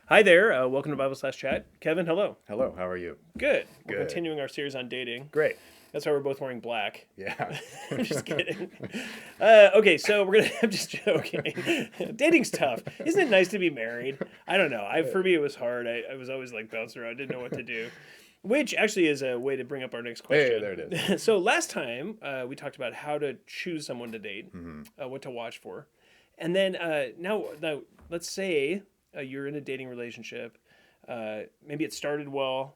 Hi there. Welcome to Bible Slash Chat. Kevin, hello. Hello, how are you? Good. We're Good. continuing our series on dating. Great. That's why we're both wearing black. Yeah. I'm just kidding. Okay, so we're gonna. I'm just joking. Dating's tough. Isn't it nice to be married? I don't know. For me, it was hard. I was always like bouncing around. Didn't know what to do. Which actually is a way to bring up our next question. Hey, there it is. So last time we talked about how to choose someone to date, what to watch for, and then now let's say you're in a dating relationship. Maybe it started well,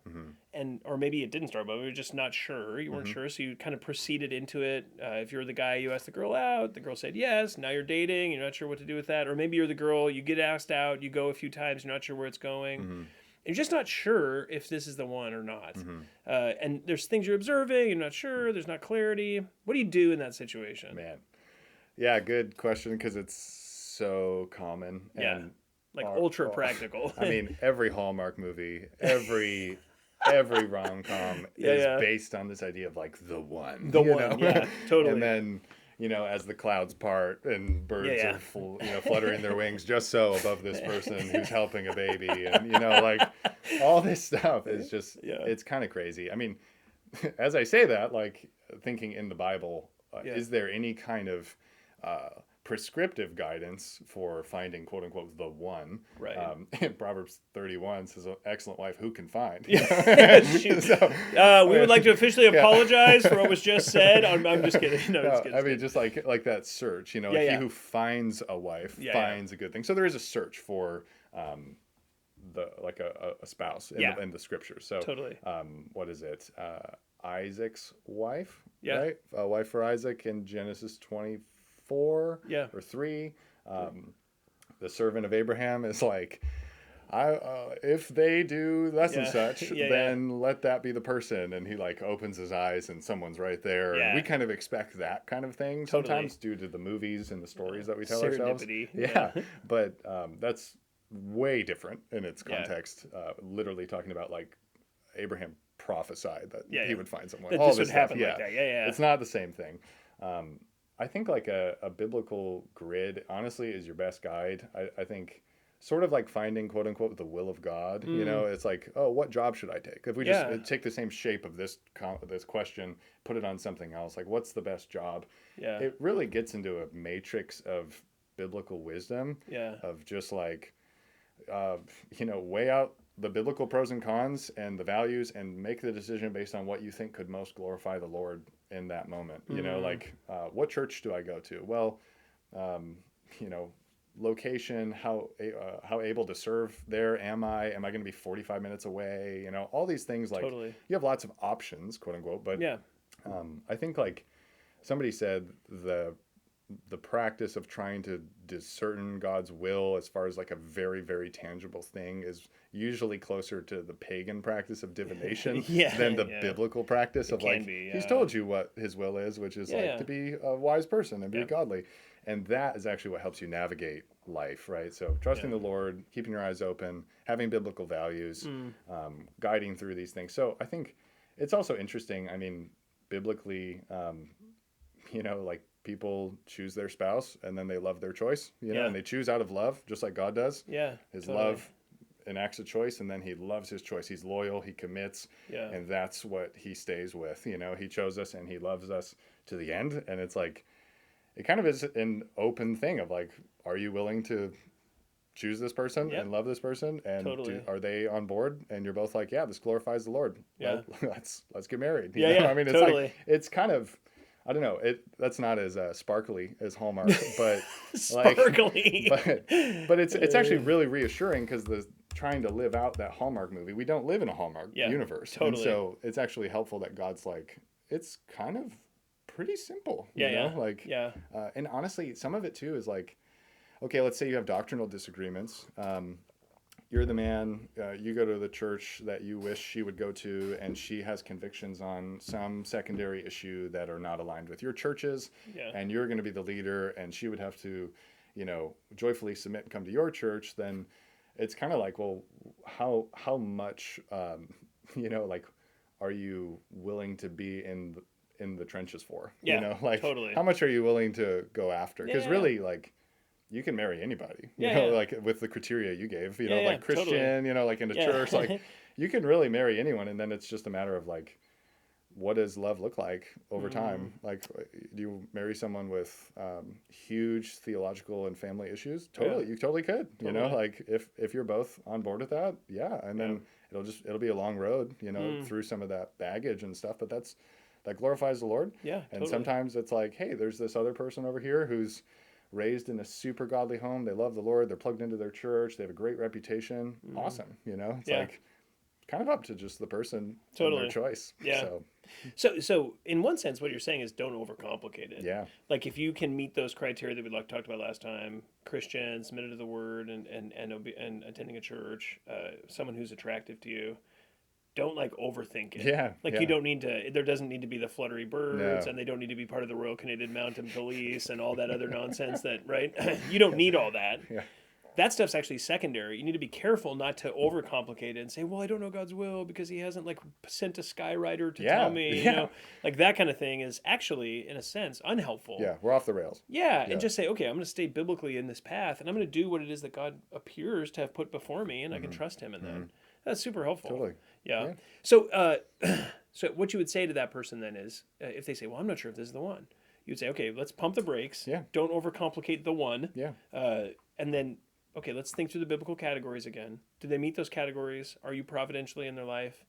or maybe it didn't start well. You were just not sure. You weren't sure, so you kind of proceeded into it. If you're the guy, you asked the girl out. The girl said yes. Now you're dating. You're not sure what to do with that. Or maybe you're the girl. You get asked out. You go a few times. You're not sure where it's going. You're just not sure if this is the one or not. And there's things you're observing. You're not sure. There's not clarity. What do you do in that situation? Man. Yeah, good question because it's so common. Yeah. And Like ultra practical. I mean, every Hallmark movie, every rom-com is based on this idea of like the one. The one, yeah, totally. And then, as the clouds part and birds are fluttering their wings just so above this person who's helping a baby, and like all this stuff is just it's kind of crazy. I mean, as I say that, like thinking in the Bible, is there any kind of prescriptive guidance for finding "quote unquote" the one? Right. Proverbs 31 says, "Excellent wife, who can find?" We would like to officially apologize for what was just said. I'm just kidding. No, just kidding. I mean, just like that search. He who finds a wife finds a good thing. So there is a search for a spouse in the scriptures. So totally. What is it? Isaac's wife. Yeah. Right. A wife for Isaac in Genesis 24 or 3. The servant of Abraham is like, if they do thus and such, then let that be the person. And he like opens his eyes and someone's right there. And we kind of expect that kind of thing sometimes due to the movies and the stories that we tell ourselves. Yeah. But that's way different in its context. Literally talking about like Abraham prophesied that he would find someone. That all this this would stuff. happen like that. Yeah. It's not the same thing. I think like a biblical grid, honestly, is your best guide. I think sort of like finding "quote unquote" the will of God. It's like, oh, what job should I take? If we just take the same shape of this question, put it on something else, like what's the best job? Yeah. It really gets into a matrix of biblical wisdom. Yeah. Of just like, weigh out the biblical pros and cons and the values and make the decision based on what you think could most glorify the Lord in that moment. What church do I go to? Well, location, how able to serve there am I going to be 45 minutes away? All these things, like totally. You have lots of options, quote unquote, but I think like somebody said the practice of trying to discern God's will as far as like a very, very tangible thing is usually closer to the pagan practice of divination than the biblical practice of like, he's told you what his will is, which is to be a wise person and be godly. And that is actually what helps you navigate life, right? So trusting the Lord, keeping your eyes open, having biblical values, guiding through these things. So I think it's also interesting. I mean, biblically, like people choose their spouse and then they love their choice, and they choose out of love, just like God does. His love enacts a choice, and then he loves his choice. He's loyal, he commits, and that's what he stays with. He chose us and he loves us to the end. And it's like, it kind of is an open thing of like, are you willing to choose this person and love this person? And are they on board? And you're both like, this glorifies the Lord. Let's get married. I mean, it's like, it's kind of, I don't know. That's not as sparkly as Hallmark, but sparkly. But it's actually really reassuring because trying to live out that Hallmark movie, we don't live in a Hallmark universe, and so it's actually helpful that God's like, it's kind of pretty simple, you know? And honestly, some of it too is like, okay, let's say you have doctrinal disagreements. You're the man, you go to the church that you wish she would go to, and she has convictions on some secondary issue that are not aligned with your church's, and you're going to be the leader, and she would have to, joyfully submit and come to your church. Then it's kind of like, well, how much, like, are you willing to be in the trenches for. Yeah, You know, like totally. how much are you willing to go after? Because Yeah. really, like, you can marry anybody. You Yeah, know, yeah. like with the criteria you gave. You Yeah, know, yeah, like Christian. totally. You know, like in a Yeah. church. Like you can really marry anyone, and then it's just a matter of like, what does love look like over time? Like, do you marry someone with huge theological and family issues? Totally, Yeah. you totally could. You know, Totally. like if you're both on board with that, yeah. And then it'll be a long road, you know, through some of that baggage and stuff. But that glorifies the Lord. Yeah, And totally. sometimes it's like, hey, there's this other person over here who's raised in a super godly home. They love the Lord. They're plugged into their church. They have a great reputation. Awesome. You know, it's like kind of up to just the person and their choice. Yeah. So in one sense, what you're saying is don't overcomplicate it. Yeah. Like if you can meet those criteria that we talked about last time, Christian, submitted to the Word, and attending a church, someone who's attractive to you, don't like overthink it. Yeah. Like you don't need to. There doesn't need to be the fluttery birds, No. and they don't need to be part of the Royal Canadian Mounted Police and all that other nonsense. That right? You don't need all that. Yeah. That stuff's actually secondary. You need to be careful not to overcomplicate it and say, well, I don't know God's will because he hasn't like sent a skywriter to tell me, you know, like that kind of thing is actually, in a sense, unhelpful. Yeah, we're off the rails. Yeah, and just say, okay, I'm going to stay biblically in this path, and I'm going to do what it is that God appears to have put before me, and I can trust him in that. That's super helpful. Totally. Yeah. So, so what you would say to that person then is, if they say, well, I'm not sure if this is the one, you'd say, okay, let's pump the brakes. Yeah. Don't overcomplicate the one. Yeah. And then, okay, let's think through the biblical categories again. Do they meet those categories? Are you providentially in their life?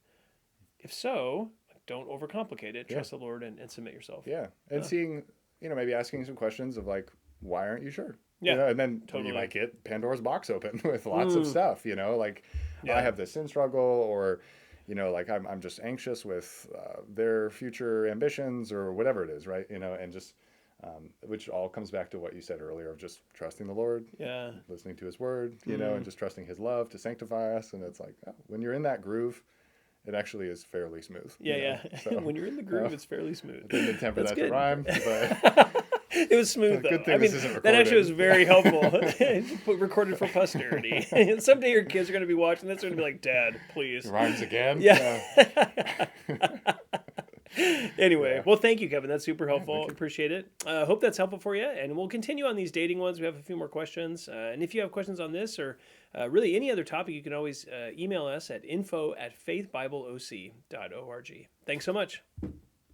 If so, don't overcomplicate it. Trust the Lord and submit yourself. Yeah. And seeing, you know, maybe asking some questions of like, why aren't you sure? Yeah. You know, and then Totally. you might get Pandora's box open with lots of stuff, you know, like I have this sin struggle, or, you know, like I'm just anxious with their future ambitions or whatever it is, right? You know, and just, which all comes back to what you said earlier of just trusting the Lord, listening to his word, you know, and just trusting his love to sanctify us. And it's like, when you're in that groove, it actually is fairly smooth. Yeah. So, when you're in the groove, it's fairly smooth. didn't temper That's that to good. rhyme, but It was smooth though. Good thing I mean, this isn't that actually was recorded. very helpful. Recorded for posterity. Someday your kids are going to be watching this. They're going to be like, "Dad, please." rhymes again. Yeah. Anyway, well, thank you, Kevin. That's super helpful. Appreciate it. Hope that's helpful for you. And we'll continue on these dating ones. We have a few more questions. And if you have questions on this or really any other topic, you can always email us at info@faithbibleoc.org. Thanks so much.